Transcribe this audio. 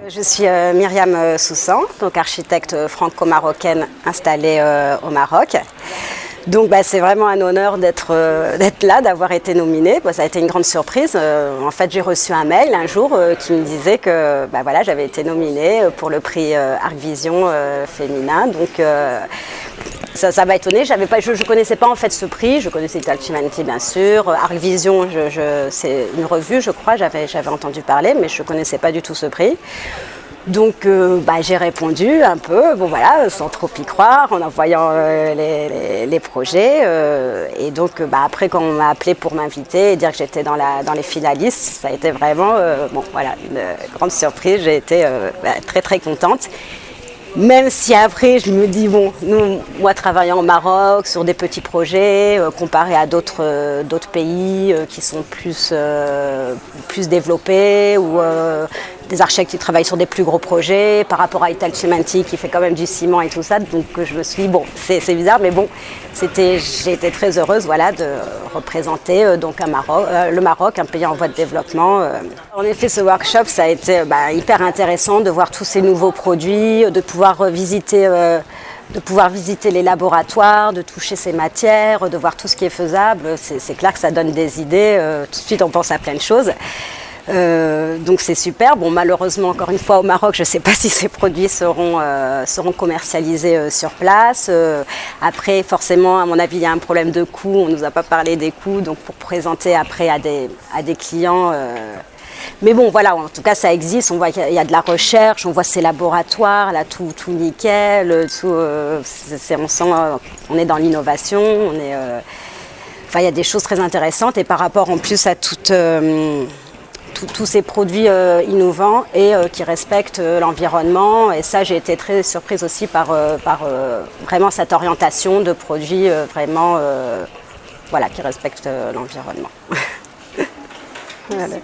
Je suis Myriam Soussan, donc architecte franco-marocaine installée au Maroc. Donc c'est vraiment un honneur d'être là, d'avoir été nominée. Ça a été une grande surprise. En fait, j'ai reçu un mail un jour qui me disait que voilà, j'avais été nominée pour le prix Arc Vision féminin. Donc ça m'a étonnée. Je ne connaissais pas en fait ce prix. Je connaissais Italci Humanity bien sûr. Arc Vision, c'est une revue, je crois. J'avais entendu parler, mais je ne connaissais pas du tout ce prix. Donc j'ai répondu un peu, voilà, sans trop y croire, en envoyant les projets. Et donc après, quand on m'a appelé pour m'inviter et dire que j'étais dans les finalistes, ça a été vraiment voilà, une grande surprise. J'ai été très très contente. Même si après je me dis, moi travaillant au Maroc sur des petits projets, comparé à d'autres pays qui sont plus développés, ou des architectes qui travaillent sur des plus gros projets, par rapport à Italci Humanity qui fait quand même du ciment et tout ça, donc je me suis dit, c'est bizarre, mais j'ai été très heureuse, voilà, de représenter donc le Maroc, un pays en voie de développement. En effet, ce workshop, ça a été hyper intéressant de voir tous ces nouveaux produits, de pouvoir visiter les laboratoires, de toucher ces matières, de voir tout ce qui est faisable. C'est clair que ça donne des idées. Tout de suite, on pense à plein de choses. Donc c'est super. Malheureusement, encore une fois, au Maroc, je ne sais pas si ces produits seront commercialisés sur place. Après, forcément, à mon avis, il y a un problème de coût. On ne nous a pas parlé des coûts, donc pour présenter après à des clients. Mais voilà, en tout cas, ça existe. On voit qu'il y a de la recherche, on voit ces laboratoires, là, tout nickel, on sent on est dans l'innovation, il y a des choses très intéressantes. Et par rapport en plus à tous ces produits innovants et qui respectent l'environnement. Et ça, j'ai été très surprise aussi par vraiment cette orientation de produits vraiment qui respectent l'environnement. Voilà.